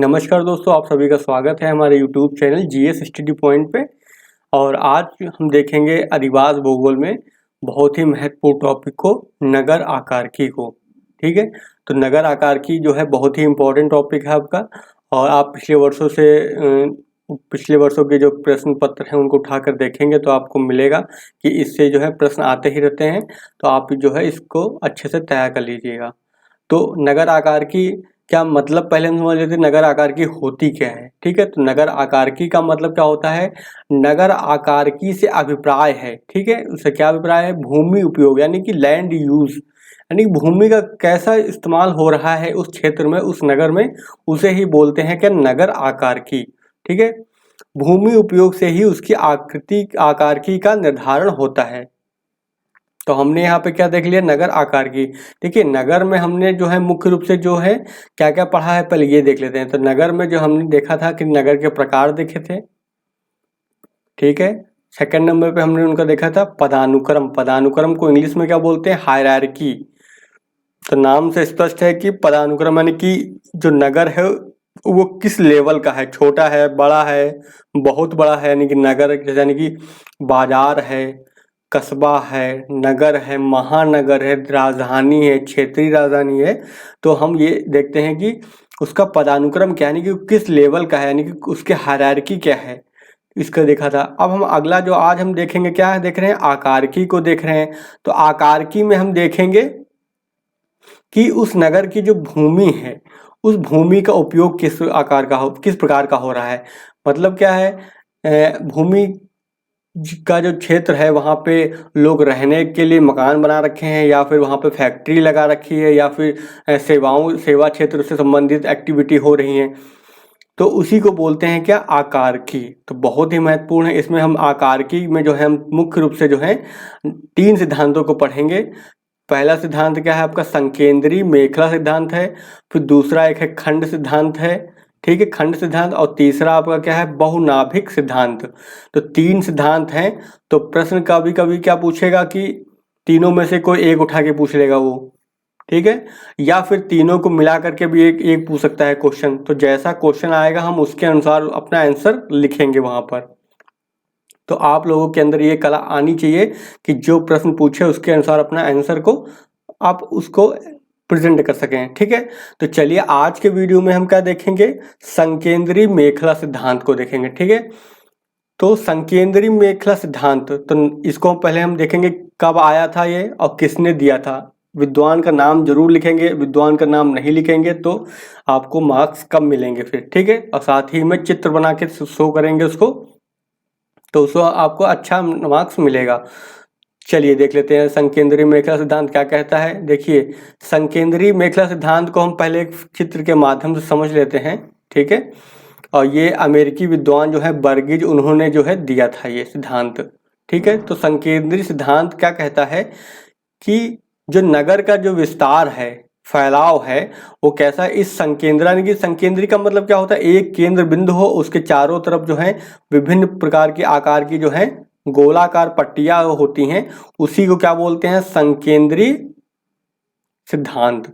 नमस्कार दोस्तों, आप सभी का स्वागत है हमारे YouTube channel GS study point पे। और आज हम देखेंगे अधिवास भूगोल में बहुत ही महत्वपूर्ण टॉपिक को, नगर आकारकी को। ठीक है, तो नगर आकारकी जो है बहुत ही इम्पोर्टेंट टॉपिक है आपका। और आप पिछले वर्षों के जो प्रश्न पत्र हैं उनको उठाकर देखेंगे तो आपको मिलेगा कि इससे जो है प्रश्न आते ही रहते हैं। तो आप जो है इसको अच्छे से तैयार कर लीजिएगा। तो नगर आकारकी क्या मतलब, पहले हम समझ लेते हैं नगर आकारकी होती क्या है। ठीक है, तो नगर आकारकी का मतलब क्या होता है। नगर आकारकी से अभिप्राय है, ठीक है, उससे क्या अभिप्राय है, भूमि उपयोग यानी कि लैंड यूज, यानी कि भूमि का कैसा इस्तेमाल हो रहा है उस क्षेत्र में, उस नगर में, उसे ही बोलते हैं क्या, नगर आकारकी। ठीक है, भूमि उपयोग से ही उसकी आकारकी का निर्धारण होता है। तो हमने यहाँ पे क्या देख लिया, नगर आकारकी। देखिए, नगर में हमने जो है मुख्य रूप से जो है क्या क्या पढ़ा है, पहले ये देख लेते हैं। तो नगर में जो हमने देखा था कि नगर के प्रकार देखे थे। ठीक है, सेकंड नंबर पे हमने उनका देखा था पदानुक्रम। पदानुक्रम को इंग्लिश में क्या बोलते हैं, हायरार्की। तो नाम से स्पष्ट है कि पदानुक्रम यानी कि जो नगर है वो किस लेवल का है, छोटा है, बड़ा है, बहुत बड़ा है। यानी कि नगर यानी कि बाजार है, कस्बा है, नगर है, महानगर है, राजधानी है, क्षेत्रीय राजधानी है। तो हम ये देखते हैं कि उसका पदानुक्रम क्या है, यानी कि किस लेवल का है, यानी कि उसके हायरार्की क्या है, इसका देखा था। अब हम अगला जो आज हम देखेंगे क्या है, देख रहे हैं आकारकी को देख रहे हैं। तो आकारकी में हम देखेंगे कि उस नगर की जो भूमि है, उस भूमि का उपयोग किस आकार का हो, किस प्रकार का हो रहा है। मतलब क्या है, भूमि का जो क्षेत्र है वहाँ पे लोग रहने के लिए मकान बना रखे हैं, या फिर वहाँ पे फैक्ट्री लगा रखी है, या फिर सेवा क्षेत्र से संबंधित एक्टिविटी हो रही हैं। तो उसी को बोलते हैं क्या, आकारकी। तो बहुत ही महत्वपूर्ण है। इसमें हम आकारकी में जो है हम मुख्य रूप से जो है 3 सिद्धांतों को पढ़ेंगे। पहला सिद्धांत क्या है आपका, संकेंद्री मेखला सिद्धांत है। फिर दूसरा एक है खंड सिद्धांत है, ठीक है, खंड सिद्धांत। और तीसरा आपका क्या है, बहुनाभिक सिद्धांत। तो 3 सिद्धांत हैं। तो प्रश्न कभी कभी क्या पूछेगा कि तीनों में से कोई एक उठा के पूछ लेगा वो, ठीक है, या फिर तीनों को मिला करके भी एक एक पूछ सकता है क्वेश्चन। तो जैसा क्वेश्चन आएगा हम उसके अनुसार अपना आंसर लिखेंगे वहां पर। तो आप लोगों के अंदर ये कला आनी चाहिए कि जो प्रश्न पूछे उसके अनुसार अपना आंसर को आप उसको प्रेजेंट कर सकें। ठीक है, तो चलिए आज के वीडियो में हम क्या देखेंगे, संकेंद्री मेखला सिद्धांत को देखेंगे। ठीक है, तो संकेंद्री मेखला सिद्धांत, तो इसको पहले हम देखेंगे कब आया था ये और किसने दिया था। विद्वान का नाम जरूर लिखेंगे, विद्वान का नाम नहीं लिखेंगे तो आपको मार्क्स कम मिलेंगे फिर। ठीक है, और साथ ही में चित्र बना के शो करेंगे उसको, तो उसको आपको अच्छा मार्क्स मिलेगा। चलिए देख लेते हैं संकेंद्री मेखला सिद्धांत क्या कहता है। देखिए, संकेंद्री मेखला सिद्धांत को हम पहले एक चित्र के माध्यम से समझ लेते हैं। ठीक है, और ये अमेरिकी विद्वान जो है बर्गिज, उन्होंने जो है दिया था ये सिद्धांत। ठीक है, तो संकेंद्री सिद्धांत क्या कहता है कि जो नगर का जो विस्तार है, फैलाव है, वो कैसा, इस संकेंद्र, यानी कि संकेंद्री का मतलब क्या होता है, एक केंद्र बिंदु हो, उसके चारों तरफ जो है विभिन्न प्रकार की आकार की जो है गोलाकार पट्टियां होती हैं, उसी को क्या बोलते हैं, संकेंद्री सिद्धांत।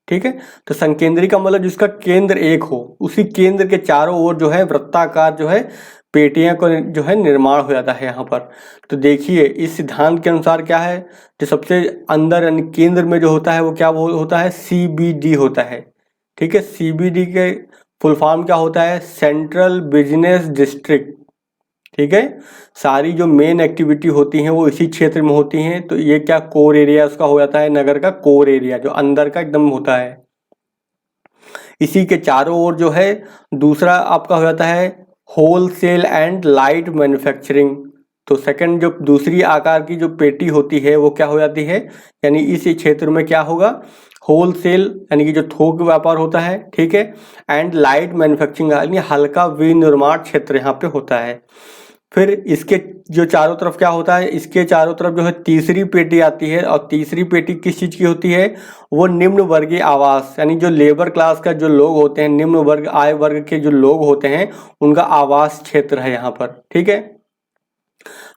ठीक है, तो संकेंद्री का मतलब जिसका केंद्र एक हो, उसी केंद्र के चारों ओर जो है वृत्ताकार जो है पेटियां को जो है निर्माण हो जाता है यहाँ पर। तो देखिए इस सिद्धांत के अनुसार क्या है, जो सबसे अंदर यानी केंद्र में जो होता है वो क्या होता है, सीबीडी होता है। ठीक है, सीबीडी के फुल फॉर्म क्या होता है, सेंट्रल बिजनेस डिस्ट्रिक्ट। ठीक है, सारी जो मेन एक्टिविटी होती हैं वो इसी क्षेत्र में होती हैं। तो ये क्या, कोर एरिया उसका हो जाता है, नगर का कोर एरिया जो अंदर का एकदम होता है। इसी के चारों ओर जो है दूसरा आपका हो जाता है होलसेल एंड लाइट मैन्युफैक्चरिंग। तो सेकंड जो दूसरी आकार की जो पेटी होती है वो क्या हो जाती है, यानी इस क्षेत्र में क्या होगा, होलसेल यानी कि जो थोक व्यापार होता है। ठीक है, एंड लाइट मैन्युफैक्चरिंग यानी हल्का विनिर्माण क्षेत्र यहाँ पे होता है। फिर इसके जो चारों तरफ क्या होता है, इसके चारों तरफ जो है तीसरी पेटी आती है। और तीसरी पेटी किस चीज की होती है, वो निम्न वर्गीय आवास, यानी जो लेबर क्लास का जो लोग होते हैं, निम्न वर्ग आय वर्ग के जो लोग होते हैं, उनका आवास क्षेत्र है यहाँ पर। ठीक है,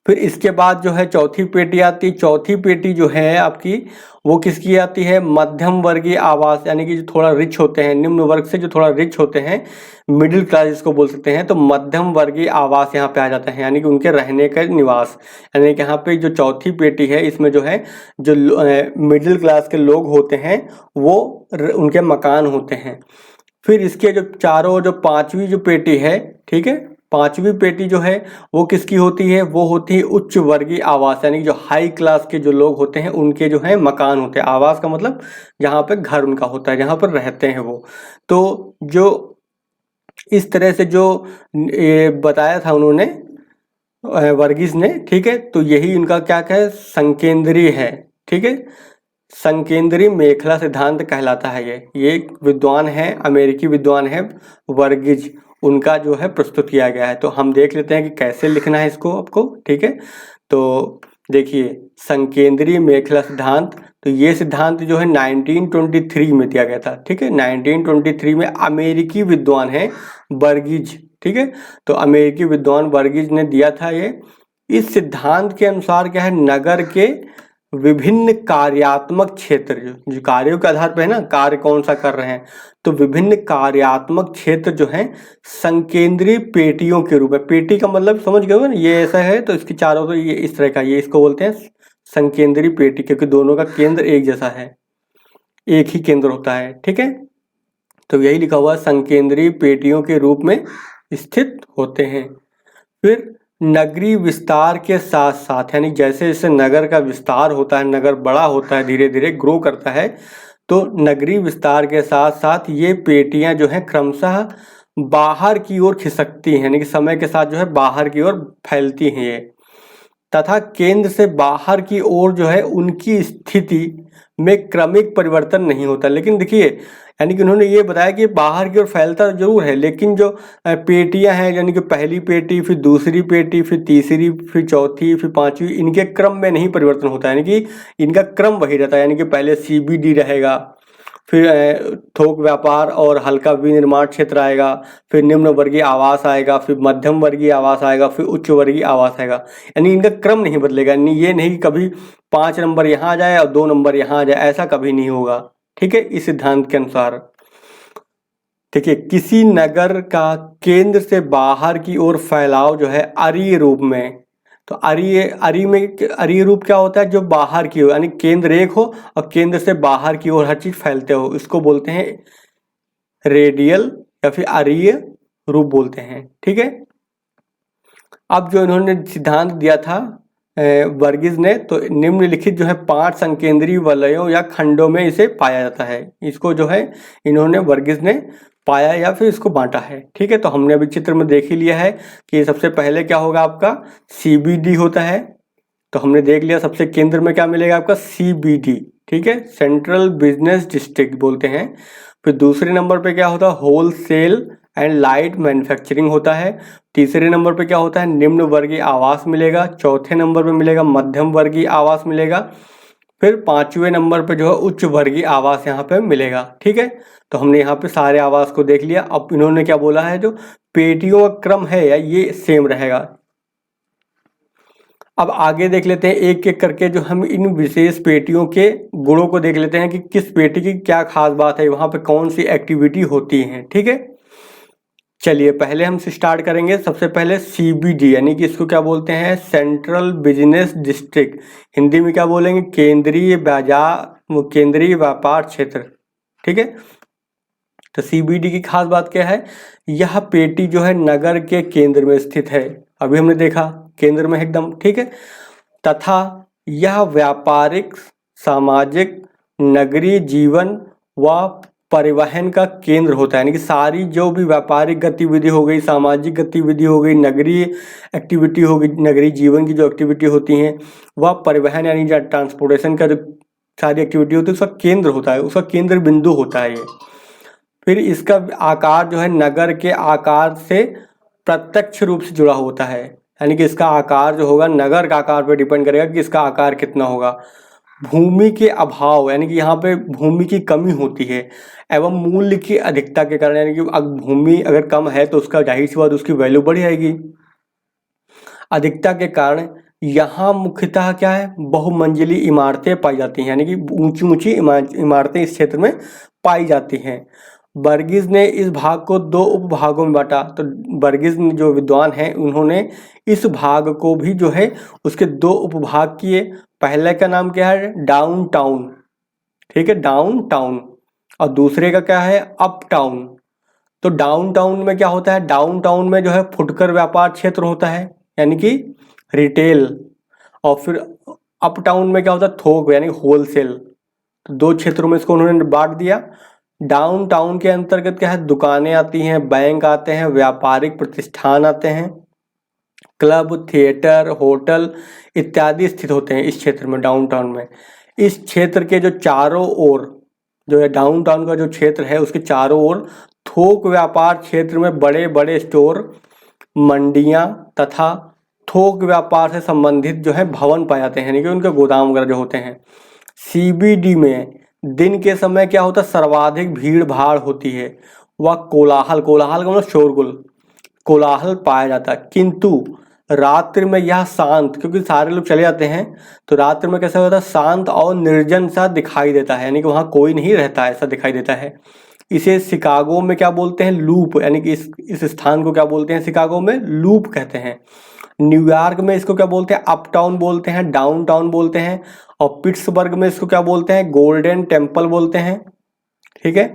फिर इसके बाद जो है चौथी पेटी आती है। चौथी पेटी जो है आपकी वो किसकी आती है, मध्यम वर्गीय आवास, यानी कि जो थोड़ा रिच होते हैं, निम्न वर्ग से जो थोड़ा रिच होते हैं, मिडिल क्लास जिसको बोल सकते हैं, तो मध्यम वर्गीय आवास यहाँ पे आ जाते हैं, यानी कि उनके रहने का निवास। यानी कि यहाँ पे जो चौथी पेटी है इसमें जो है जो मिडिल क्लास के लोग होते हैं वो उनके मकान होते हैं। फिर इसके जो चारों जो पांचवी जो पेटी है, ठीक है, पांचवी पेटी जो है वो किसकी होती है, वो होती है उच्च वर्गीय आवास, यानी कि जो हाई क्लास के जो लोग होते हैं उनके जो है मकान होते हैं। आवास का मतलब जहाँ पे घर उनका होता है, जहाँ पर रहते हैं वो। तो जो इस तरह से जो बताया था उन्होंने वर्गीस ने, ठीक है, तो यही उनका क्या क्या है, संकेंद्रीय है, ठीक है, संकेंद्रीय मेखला सिद्धांत कहलाता है। ये एक विद्वान है, अमेरिकी विद्वान है वर्गीज, उनका जो है प्रस्तुत किया गया है। तो हम देख लेते हैं कि कैसे लिखना है इसको आपको, ठीक है। तो देखिए संकेंद्रीय मेखला सिद्धांत, तो ये सिद्धांत जो है 1923 में दिया गया था, ठीक है, 1923 में अमेरिकी विद्वान है वर्गीज, ठीक है, तो अमेरिकी विद्वान वर्गीज ने दिया था ये। इस सिद्धांत के अनुसार क्या है, नगर के विभिन्न कार्यात्मक क्षेत्र जो कार्यों के आधार पर है ना, कार्य कौन सा कर रहे हैं, तो विभिन्न कार्यात्मक क्षेत्र जो हैं संकेंद्रीय पेटियों के रूप में, पेटी का मतलब समझ गए हो ना, ये ऐसा है तो इसके चारों तो ये इस तरह का, ये इसको बोलते हैं संकेंद्रीय पेटी, क्योंकि दोनों का केंद्र एक जैसा है, एक ही केंद्र होता है, ठीक है। तो यही लिखा हुआ संकेंद्रीय पेटियों के रूप में स्थित होते हैं। फिर नगरीय विस्तार के साथ साथ, यानी जैसे जैसे नगर का विस्तार होता है, नगर बड़ा होता है, धीरे धीरे ग्रो करता है, तो नगरीय विस्तार के साथ साथ ये पेटियां जो हैं क्रमशः बाहर की ओर खिसकती हैं, यानी कि समय के साथ जो है बाहर की ओर फैलती हैं ये, तथा केंद्र से बाहर की ओर जो है उनकी स्थिति में क्रमिक परिवर्तन नहीं होता। लेकिन देखिए, यानी कि उन्होंने ये बताया कि बाहर की ओर फैलता जरूर है, लेकिन जो पेटियां हैं, यानी कि पहली पेटी, फिर दूसरी पेटी, फिर तीसरी, फिर चौथी, फिर पांचवी, इनके क्रम में नहीं परिवर्तन होता है, यानी कि इनका क्रम वही रहता है। यानी कि पहले CBD रहेगा, फिर थोक व्यापार और हल्का विनिर्माण क्षेत्र आएगा, फिर निम्न वर्गीय आवास आएगा, फिर मध्यम वर्गीय आवास आएगा, फिर उच्च वर्गीय आवास आएगा। यानी इनका क्रम नहीं बदलेगा, यानी ये नहीं कि कभी 5 नंबर यहाँ आ जाए और 2 नंबर यहाँ आ जाए, ऐसा कभी नहीं होगा, ठीक है, इस सिद्धांत के अनुसार। देखिए किसी नगर का केंद्र से बाहर की ओर फैलाव जो है अरीय रूप में, तो अरीय रूप क्या होता है, जो बाहर की ओर, यानी केंद्र एक हो और केंद्र से बाहर की ओर हर चीज फैलते हो, इसको बोलते हैं रेडियल या फिर अरीय रूप बोलते हैं, ठीक है। अब जो इन्होंने सिद्धांत दिया था वर्गीज ने, तो निम्नलिखित जो है 5 संकेंद्रीय वलयों या खंडों में इसे पाया जाता है। इसको जो है इन्होंने वर्गीज ने पाया या फिर इसको बांटा है, ठीक है। तो हमने अभी चित्र में देख ही लिया है कि सबसे पहले क्या होगा, आपका CBD होता है, तो हमने देख लिया सबसे केंद्र में क्या मिलेगा, आपका CBD, ठीक है, सेंट्रल बिजनेस डिस्ट्रिक्ट बोलते हैं। फिर दूसरे नंबर पे क्या होता है, होलसेल एंड लाइट मैन्युफैक्चरिंग होता है। तीसरे नंबर पे क्या होता है, निम्न वर्गीय आवास मिलेगा। चौथे नंबर पे मिलेगा मध्यम वर्गीय आवास मिलेगा। फिर 5वें नंबर पे जो है उच्च वर्गीय आवास यहाँ पे मिलेगा, ठीक है। तो हमने यहाँ पे सारे आवास को देख लिया। अब इन्होंने क्या बोला है, जो पेटियों का क्रम है या ये सेम रहेगा। अब आगे देख लेते हैं एक एक करके, जो हम इन विशेष पेटियों के गुणों को देख लेते हैं कि किस पेटी की क्या खास बात है, वहां पे कौन सी एक्टिविटी होती है, ठीक है। चलिए पहले हम स्टार्ट करेंगे। सबसे पहले CBD, यानी कि इसको क्या बोलते हैं, सेंट्रल बिजनेस डिस्ट्रिक्ट, हिंदी में क्या बोलेंगे, केंद्रीय बाजार, केंद्रीय व्यापार क्षेत्र, ठीक है। तो CBD की खास बात क्या है, यह पेटी जो है नगर के केंद्र में स्थित है, अभी हमने देखा केंद्र में एकदम, ठीक है, तथा यह व्यापारिक, सामाजिक, नगरीय जीवन व परिवहन का केंद्र होता है। यानी कि सारी जो भी व्यापारिक गतिविधि हो गई, सामाजिक गतिविधि हो गई, नगरीय एक्टिविटी हो गई, नगरीय जीवन की जो एक्टिविटी होती हैं, वह परिवहन यानी जो ट्रांसपोर्टेशन का जो सारी एक्टिविटी होती है उसका केंद्र होता है, उसका केंद्र बिंदु होता है ये। फिर इसका आकार जो है नगर के आकार से प्रत्यक्ष रूप से जुड़ा होता है, यानी कि इसका आकार जो होगा नगर का आकार पर डिपेंड करेगा कि इसका आकार कितना होगा। भूमि के अभाव, यानी कि यहाँ पे भूमि की कमी होती है, एवं मूल्य की अधिकता के कारण, यानी कि भूमि अगर कम है तो उसका जाहिर सी बात उसकी वैल्यू बढ़ जाएगी। अधिकता के कारण यहाँ मुख्यतः क्या है, बहुमंजिली इमारतें पाई जाती हैं, यानी कि ऊंची ऊंची इमारतें इस क्षेत्र में पाई जाती हैं। वर्गीज ने इस भाग को 2 उपभागों में बांटा। तो वर्गीज जो विद्वान हैं उन्होंने इस भाग को भी जो है उसके 2 उपभाग किए। पहले का नाम क्या है, डाउन टाउन, ठीक है, डाउन टाउन, और दूसरे का क्या है, अप टाउन। तो डाउन टाउन में क्या होता है, डाउन टाउन में जो है फुटकर व्यापार क्षेत्र होता है, यानी कि रिटेल, और फिर अप टाउन में क्या होता है, थोक यानी होलसेल। तो 2 क्षेत्रों में इसको उन्होंने बांट दिया। डाउन टाउन के अंतर्गत क्या है, दुकानें आती हैं, बैंक आते हैं, व्यापारिक प्रतिष्ठान आते हैं, क्लब, थिएटर, होटल इत्यादि स्थित होते हैं इस क्षेत्र में, डाउन टाउन में। इस क्षेत्र के जो चारों ओर जो है, डाउन टाउन का जो क्षेत्र है उसके चारों ओर थोक व्यापार क्षेत्र में बड़े बड़े स्टोर, मंडियां तथा थोक व्यापार से संबंधित जो है भवन पाए जाते हैं, यानी कि उनके गोदाम वगैरह जो होते हैं। सीबीडी में दिन के समय क्या होता है, सर्वाधिक भीड़ भाड़ होती है, वह कोलाहल, कोलाहल का मतलब शोरगुल, कोलाहल पाया जाता है। किंतु रात्रि में यह शांत, क्योंकि सारे लोग चले जाते हैं, तो रात्रि में कैसा होता है, शांत और निर्जन सा दिखाई देता है, यानी कि वहाँ कोई नहीं रहता है, ऐसा दिखाई देता है। इसे शिकागो में क्या बोलते हैं, लूप, यानी कि इस स्थान को क्या बोलते हैं, शिकागो में लूप कहते हैं। न्यूयॉर्क में इसको क्या बोलते हैं, अपटाउन बोलते हैं, डाउन टाउन बोलते हैं, और पिट्सबर्ग में इसको क्या बोलते हैं, गोल्डन टेम्पल बोलते हैं, ठीक है।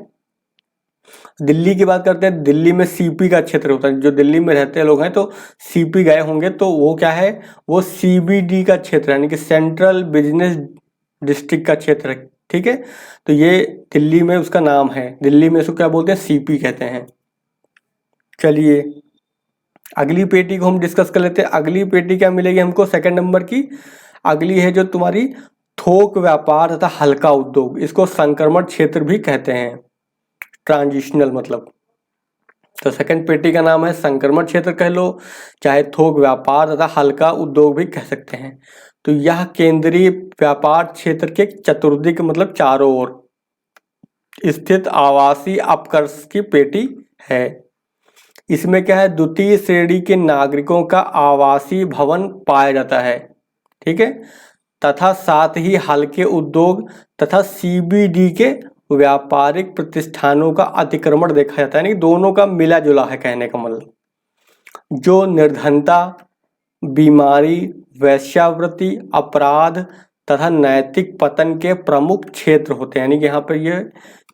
दिल्ली की बात करते हैं, दिल्ली में सीपी का क्षेत्र होता है, जो दिल्ली में रहते लोग हैं तो सीपी गए होंगे, तो वो क्या है, वो सीबीडी का क्षेत्र है, यानी कि सेंट्रल बिजनेस डिस्ट्रिक्ट का क्षेत्र है, ठीक है। तो ये दिल्ली में उसका नाम है, दिल्ली में इसको क्या बोलते हैं, सीपी कहते हैं। चलिए अगली पेटी को हम डिस्कस कर लेते हैं। अगली पेटी क्या मिलेगी हमको, सेकंड नंबर की अगली है जो तुम्हारी थोक व्यापार तथा हल्का उद्योग, इसको संक्रमण क्षेत्र भी कहते हैं, ट्रांजिशनल मतलब। तो सेकंड पेटी का नाम है संक्रमण क्षेत्र कह लो, चाहे थोक व्यापार तथा हल्का उद्योग भी कह सकते हैं। तो यह केंद्रीय व्यापार क्षेत्र के चतुर्दिक मतलब चारों ओर स्थित आवासीय अपकर्ष की पेटी है। इसमें क्या है, द्वितीय श्रेणी के नागरिकों का आवासीय भवन पाया जाता है, ठीक है, तथा साथ ही हल्के उद्योग तथा सीबीडी के व्यापारिक प्रतिष्ठानों का अतिक्रमण देखा जाता है, यानी दोनों का मिला जुला है कहने का मतलब। जो निर्धनता, बीमारी, वेश्यावृत्ति, अपराध तथा नैतिक पतन के प्रमुख क्षेत्र होते हैं, यानी कि यहाँ पर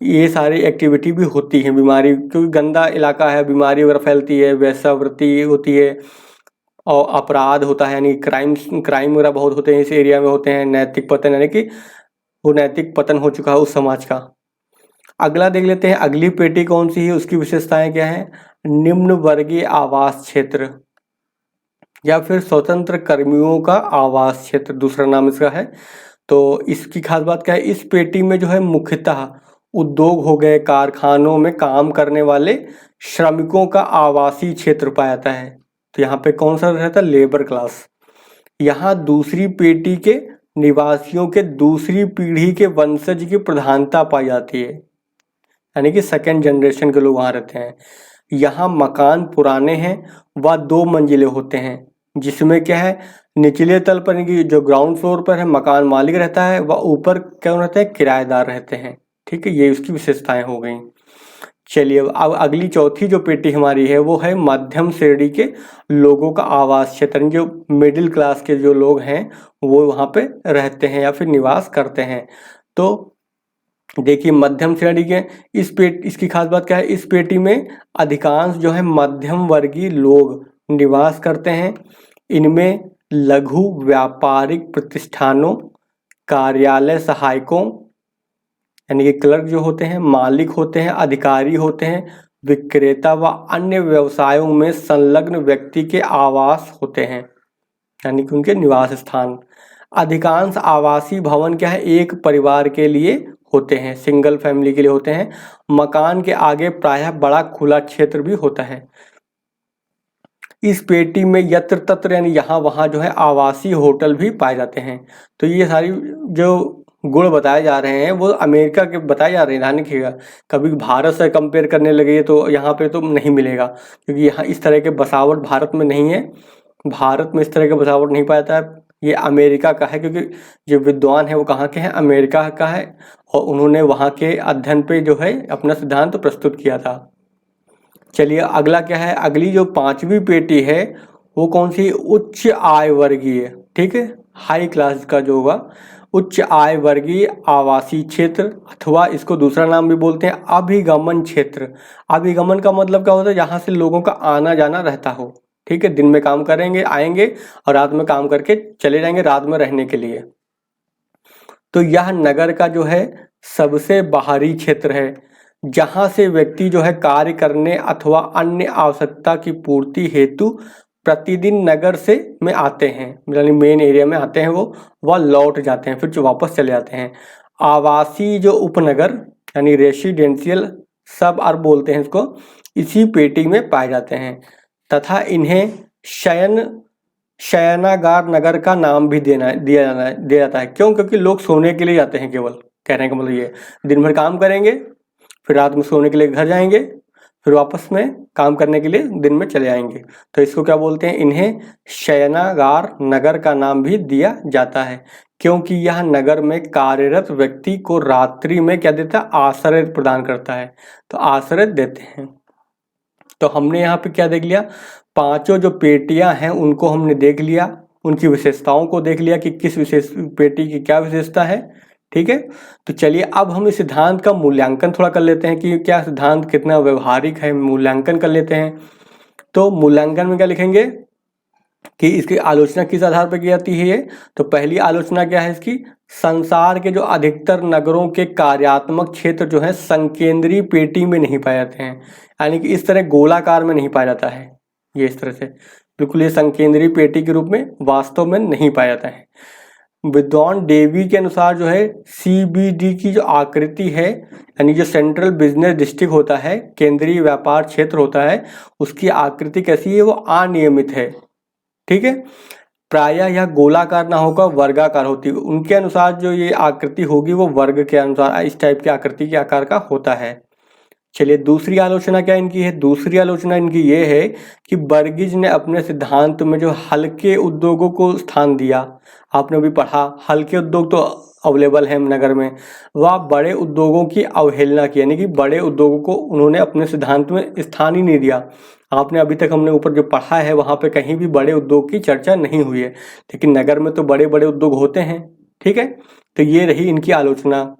ये सारी एक्टिविटी भी होती है, बीमारी, क्योंकि गंदा इलाका है, बीमारी वगैरह फैलती है, वेश्यावृत्ति होती है, और अपराध होता है, यानी क्राइम वगैरह बहुत होते हैं इस एरिया में होते हैं, नैतिक पतन, यानी कि वो नैतिक पतन हो चुका है उस समाज का। अगला देख लेते हैं, अगली पेटी कौन सी है, उसकी विशेषताएं क्या है, निम्न वर्गीय आवास क्षेत्र या फिर स्वतंत्र कर्मियों का आवास क्षेत्र, दूसरा नाम इसका है। तो इसकी खास बात क्या है, इस पेटी में जो है मुख्यतः उद्योग हो गए, कारखानों में काम करने वाले श्रमिकों का आवासीय क्षेत्र पाया जाता है। तो यहाँ पे कौन सा रहता है, लेबर क्लास। यहाँ दूसरी पेटी के निवासियों के दूसरी पीढ़ी के वंशज की प्रधानता पाई जाती है, यानी कि सेकेंड जनरेशन के लोग वहाँ रहते हैं। यहाँ मकान पुराने हैं व 2 मंजिले होते हैं, जिसमें क्या है, निचले तल पर यानी कि जो ग्राउंड फ्लोर पर है मकान मालिक रहता है, व ऊपर क्या रहते हैं, किराएदार रहते हैं, ठीक है। ये उसकी विशेषताएं हो गई। चलिए अब अगली चौथी जो पेटी हमारी है वो है मध्यम श्रेणी के लोगों का आवास क्षेत्र, जो मिडिल क्लास के जो लोग हैं वो वहाँ पे रहते हैं या फिर निवास करते हैं। तो देखिए मध्यम श्रेणी के इसकी खास बात क्या है, इस पेटी में अधिकांश जो है मध्यम वर्गीय लोग निवास करते हैं। इनमें लघु व्यापारिक प्रतिष्ठानों, कार्यालय सहायकों यानी कि क्लर्क जो होते हैं, मालिक होते हैं, अधिकारी होते हैं, विक्रेता व अन्य व्यवसायों में संलग्न व्यक्ति के आवास होते हैं, यानी कि उनके निवास स्थान। अधिकांश आवासीय भवन क्या है, एक परिवार के लिए होते हैं, सिंगल फैमिली के लिए होते हैं। मकान के आगे प्रायः बड़ा खुला क्षेत्र भी होता है। इस पेटी में यत्र तत्र यानी यहाँ वहाँ जो है आवासीय होटल भी पाए जाते हैं। तो ये सारी जो गुण बताए जा रहे हैं वो अमेरिका के बताए जा रहे हैं, ध्यान रखिएगा। कभी भारत से कंपेयर करने लगे तो यहाँ पे तो नहीं मिलेगा, क्योंकि यहाँ इस तरह के बसावट भारत में नहीं है। भारत में इस तरह का बसावट नहीं पाया था। ये अमेरिका का है, क्योंकि जो विद्वान है वो कहाँ के हैं, अमेरिका का है, और उन्होंने वहाँ के अध्ययन पे जो है अपना सिद्धांत प्रस्तुत किया था। चलिए अगला क्या है, अगली जो 5वीं पेटी है वो कौन सी, उच्च आय वर्गीय, ठीक है, हाई क्लास का जो होगा, उच्च आय वर्गीय आवासीय क्षेत्र, अथवा इसको दूसरा नाम भी बोलते हैं अभिगमन क्षेत्र। अभिगमन का मतलब क्या होता है, जहाँ से लोगों का आना जाना रहता हो, ठीक है, दिन में काम करेंगे आएंगे और रात में काम करके चले जाएंगे रात में रहने के लिए। तो यह नगर का जो है सबसे बाहरी क्षेत्र है, जहाँ से व्यक्ति जो है कार्य करने अथवा अन्य आवश्यकता की पूर्ति हेतु प्रतिदिन नगर से में आते हैं, यानी मेन एरिया में आते हैं, वो वह लौट जाते हैं, फिर जो वापस चले जाते हैं। आवासीय जो उपनगर यानी रेसिडेंशियल सब अर्ब बोलते हैं इसको, इसी पेटी में पाए जाते हैं, तथा इन्हें शयनागार नगर का नाम भी दिया जाता है। क्यों, क्योंकि लोग सोने के लिए जाते हैं केवल, कहने का मतलब ये, दिन भर काम करेंगे फिर रात में सोने के लिए घर जाएंगे, फिर वापस में काम करने के लिए दिन में चले आएंगे, तो इसको क्या बोलते हैं, इन्हें शयनागार नगर का नाम भी दिया जाता है, क्योंकि यह नगर में कार्यरत व्यक्ति को रात्रि में क्या देता है, आश्रय प्रदान करता है, तो आश्रय देते हैं। तो हमने यहाँ पे क्या देख लिया, पांचों जो पेटियां हैं उनको हमने देख लिया, उनकी विशेषताओं को देख लिया कि किस विशेष पेटी की क्या विशेषता है, ठीक है। तो चलिए अब हम इस सिद्धांत का मूल्यांकन थोड़ा कर लेते हैं कि क्या सिद्धांत कितना व्यवहारिक है, मूल्यांकन कर लेते हैं। तो मूल्यांकन में क्या लिखेंगे कि इसकी आलोचना किस आधार पर की जाती है। तो पहली आलोचना क्या है इसकी, संसार के जो अधिकतर नगरों के कार्यात्मक क्षेत्र जो है संकेंद्रीय पेटी में नहीं पाए जाते हैं, यानी कि इस तरह गोलाकार में नहीं पाया जाता है, ये इस तरह से बिल्कुल ये संकेंद्रीय पेटी के रूप में वास्तव में नहीं पाया जाता है। विद्वान डेवी के अनुसार जो है CBD की जो आकृति है, यानी जो सेंट्रल बिजनेस डिस्ट्रिक्ट होता है, केंद्रीय व्यापार क्षेत्र होता है, उसकी आकृति कैसी है, वो अनियमित है, ठीक है, प्रायः यह गोलाकार ना होकर वर्गाकार होती है। उनके अनुसार जो ये आकृति होगी वो वर्ग के अनुसार इस टाइप की आकृति के आकार का होता है। चलिए दूसरी आलोचना क्या इनकी है, दूसरी आलोचना इनकी ये है कि बर्गिज ने अपने सिद्धांत में जो हल्के उद्योगों को स्थान दिया, आपने भी पढ़ा हल्के उद्योग तो अवेलेबल है नगर में, वह बड़े उद्योगों की अवहेलना की, यानी कि बड़े उद्योगों को उन्होंने अपने सिद्धांत में स्थान ही नहीं दिया। आपने अभी तक हमने ऊपर जो पढ़ा है वहाँ पे कहीं भी बड़े उद्योग की चर्चा नहीं हुई है, लेकिन नगर में तो बड़े बड़े उद्योग होते हैं, ठीक है। तो ये रही इनकी आलोचना।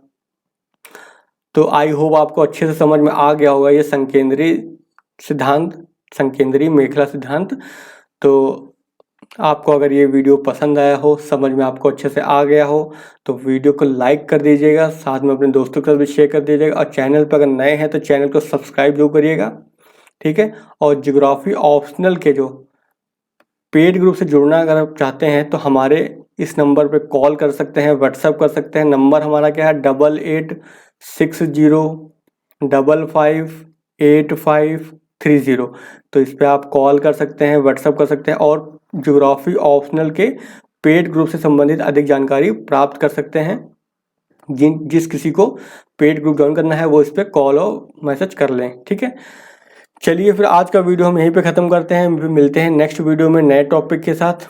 तो आई होप आपको अच्छे से समझ में आ गया होगा ये संकेंद्रीय सिद्धांत, संकेंद्रीय मेखला सिद्धांत। तो आपको अगर ये वीडियो पसंद आया हो, समझ में आपको अच्छे से आ गया हो, तो वीडियो को लाइक कर दीजिएगा, साथ में अपने दोस्तों के साथ भी शेयर कर दीजिएगा, और चैनल पर अगर नए हैं तो चैनल को सब्सक्राइब जरूर करिएगा, ठीक है। और ज्योग्राफी ऑप्शनल के जो पेड ग्रुप से जुड़ना अगर आप चाहते हैं तो हमारे इस नंबर पे कॉल कर सकते हैं, व्हाट्सएप कर सकते हैं। नंबर हमारा क्या है 8860558530। तो इस पर आप कॉल कर सकते हैं, व्हाट्सएप कर सकते हैं, और ज्योग्राफी ऑप्शनल के पेड ग्रुप से संबंधित अधिक जानकारी प्राप्त कर सकते हैं। जिस किसी को पेड ग्रुप ज्वाइन करना है वो इस पर कॉल और मैसेज कर लें, ठीक है। चलिए फिर आज का वीडियो हम यहीं पे ख़त्म करते हैं, मिलते हैं नेक्स्ट वीडियो में नए टॉपिक के साथ।